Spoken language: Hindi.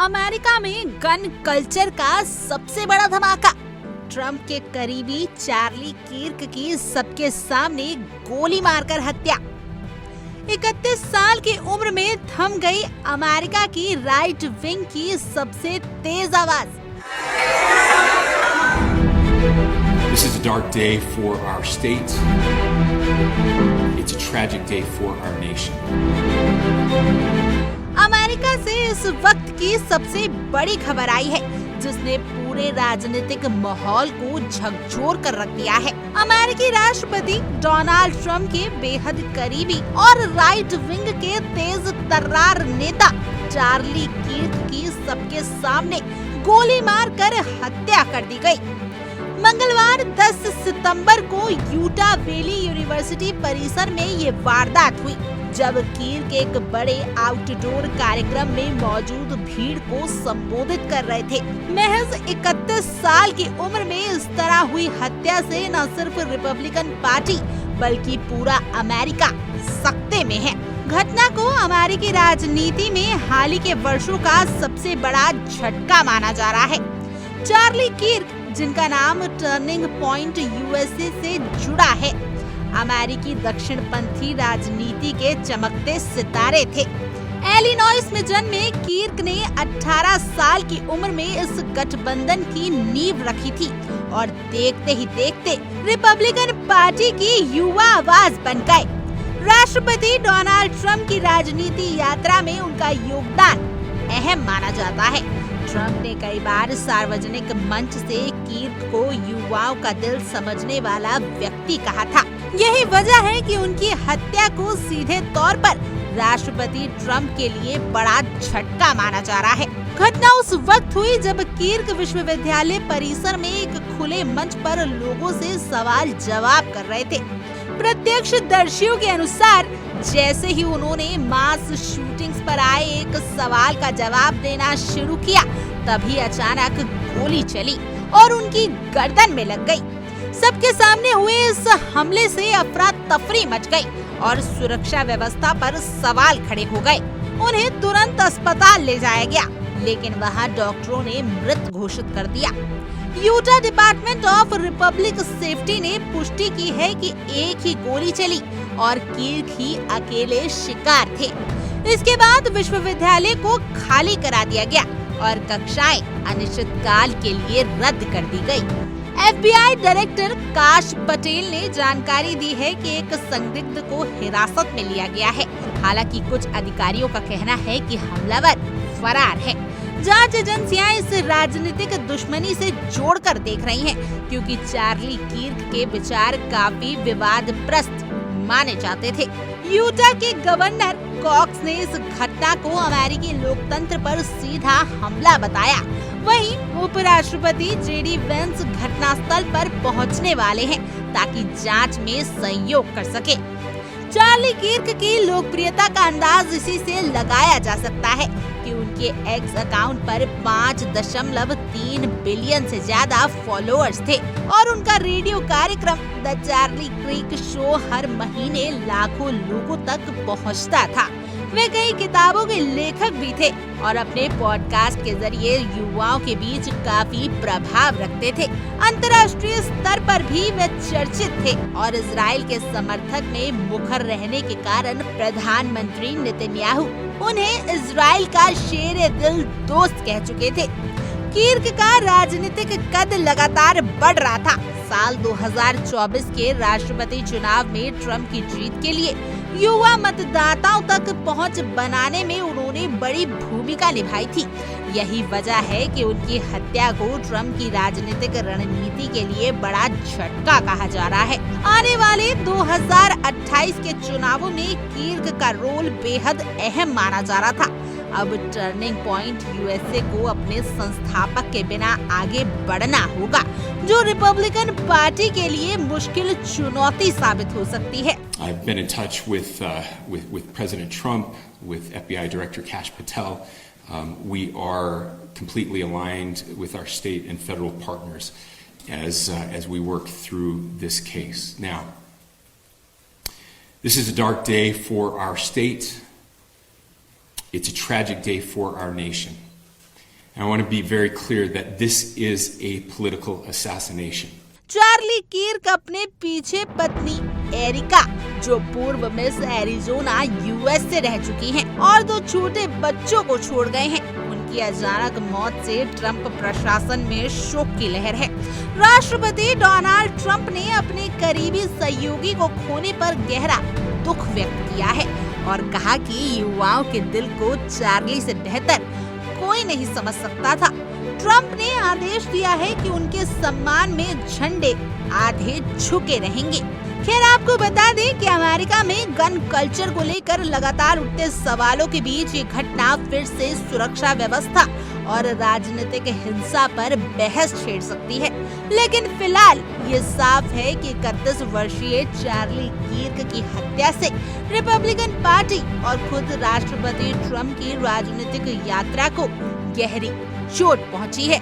अमेरिका में गन कल्चर का सबसे बड़ा धमाका। ट्रंप के करीबी चार्ली किर्क की सबके सामने गोली मारकर हत्या। 31 साल की उम्र में थम गई अमेरिका की राइट विंग की सबसे तेज आवाज। This is a dark day for our state. It's a tragic day for our nation. America से इस वक्त की सबसे बड़ी खबर आई है जिसने पूरे राजनीतिक माहौल को झकझोर कर रख दिया है। अमेरिकी राष्ट्रपति डोनाल्ड ट्रंप के बेहद करीबी और राइट विंग के तेज तर्रार नेता चार्ली किर्क की सबके सामने गोली मारकर हत्या कर दी गई। मंगलवार 10 सितंबर को यूटा वैली यूनिवर्सिटी परिसर में ये वारदात हुई जब किर्क एक बड़े आउटडोर कार्यक्रम में मौजूद भीड़ को संबोधित कर रहे थे। महज 31 साल की उम्र में इस तरह हुई हत्या से न सिर्फ रिपब्लिकन पार्टी बल्कि पूरा अमेरिका सख्ते में है। घटना को अमेरिकी राजनीति में हाल ही के वर्षों का सबसे बड़ा झटका माना जा रहा है। चार्ली किर्क, जिनका नाम टर्निंग पॉइंट यूएसए से जुड़ा है, अमेरिकी दक्षिणपंथी राजनीति के चमकते सितारे थे। इलिनॉइस में जन्मे किर्क ने 18 साल की उम्र में इस गठबंधन की नींव रखी थी और देखते ही देखते रिपब्लिकन पार्टी की युवा आवाज बन गए। राष्ट्रपति डोनाल्ड ट्रंप की राजनीति यात्रा में उनका योगदान अहम माना जाता है। ट्रंप ने कई बार सार्वजनिक मंच से किर्क को युवाओं का दिल समझने वाला व्यक्ति कहा था। यही वजह है कि उनकी हत्या को सीधे तौर पर राष्ट्रपति ट्रंप के लिए बड़ा झटका माना जा रहा है। घटना उस वक्त हुई जब किर्क विश्वविद्यालय परिसर में एक खुले मंच पर लोगों से सवाल जवाब कर रहे थे। प्रत्यक्षदर्शियों के अनुसार जैसे ही उन्होंने मास शूटिंग्स पर आए एक सवाल का जवाब देना शुरू किया, तभी अचानक गोली चली और उनकी गर्दन में लग गई। सबके सामने हुए इस हमले से अफरा तफरी मच गई और सुरक्षा व्यवस्था पर सवाल खड़े हो गए। उन्हें तुरंत अस्पताल ले जाया गया, लेकिन वहां डॉक्टरों ने मृत घोषित कर दिया। Utah department of Republic safety ने पुष्टि की है कि एक ही गोली चली और किर्क ही अकेले शिकार थे। इसके बाद विश्वविद्यालय को खाली करा दिया गया और कक्षाएं अनिश्चित काल के लिए रद्द कर दी गई। FBI डायरेक्टर काश पटेल ने जानकारी दी है कि एक संदिग्ध को हिरासत में लिया गया है। हालांकि कुछ अधिकारियों का कहना है कि हमलावर फरार है। जांच एजेंसियां इस राजनीतिक दुश्मनी से जोड़कर देख रही हैं, क्योंकि चार्ली किर्क के विचार काफी विवादग्रस्त माने जाते थे। यूटा के गवर्नर कॉक्स ने इस घटना को अमेरिकी लोकतंत्र पर सीधा हमला बताया। वहीं उपराष्ट्रपति जेडी वेंस घटनास्थल पर पहुंचने वाले हैं ताकि जांच में सहयोग कर सके। चार्ली किर्क की लोकप्रियता का अंदाज इसी से लगाया जा सकता है कि उनके एक्स अकाउंट पर 5.3 बिलियन से ज्यादा फॉलोअर्स थे और उनका रेडियो कार्यक्रम द चार्ली किर्क शो हर महीने लाखों लोगों तक पहुंचता था। वे कई किताबों के लेखक भी थे और अपने पॉडकास्ट के जरिए युवाओं के बीच काफी प्रभाव रखते थे। अंतर्राष्ट्रीय स्तर पर भी वे चर्चित थे और इजराइल के समर्थक में मुखर रहने के कारण प्रधानमंत्री नेतन्याहू उन्हें इजराइल का शेरे दिल दोस्त कह चुके थे। किर्क का राजनीतिक कद लगातार बढ़ रहा था। साल 2024 के राष्ट्रपति चुनाव में ट्रंप की जीत के लिए युवा मतदाताओं तक पहुंच बनाने में उन्होंने बड़ी भूमिका निभाई थी। यही वजह है कि उनकी हत्या को ट्रंप की राजनीतिक रणनीति के लिए बड़ा झटका कहा जा रहा है। आने वाले 2028 के चुनावों में किर्क का रोल बेहद अहम माना जा रहा था। अब टर्निंग पॉइंट यूएसए को अपने संस्थापक के बिना आगे बढ़ना होगा, जो रिपब्लिकन पार्टी के लिए मुश्किल चुनौती साबित हो सकती है। I've been in touch with President Trump, with FBI Director Kash Patel. We are completely aligned with our state and federal partners as we work through this case. Now, this is a dark day for our state. It's a tragic day for our nation. And I want to be very clear that this is a political assassination. Charlie Kirk अपने पीछे पत्नी एरिका, जो पूर्व मिस एरिजोना यूएस से रह चुकी हैं, और 2 छोटे बच्चों को छोड़ गए हैं। उनकी अचानक मौत से ट्रंप प्रशासन में शोक की लहर है। राष्ट्रपति डोनाल्ड ट्रंप ने अपने करीबी सहयोगी को खोने पर गहरा दुख व्यक्त किया है और कहा कि युवाओं के दिल को चार्ली से बेहतर कोई नहीं समझ सकता था। ट्रंप ने आदेश दिया है कि उनके सम्मान में झंडे आधे झुके रहेंगे। खैर, आपको बता दें कि अमेरिका में गन कल्चर को लेकर लगातार उठते सवालों के बीच ये घटना फिर से सुरक्षा व्यवस्था और राजनीतिक हिंसा पर बहस छेड़ सकती है। लेकिन फिलहाल ये साफ है कि 31 वर्षीय चार्ली किर्क की हत्या से रिपब्लिकन पार्टी और खुद राष्ट्रपति ट्रंप की राजनीतिक यात्रा को गहरी चोट पहुंची है।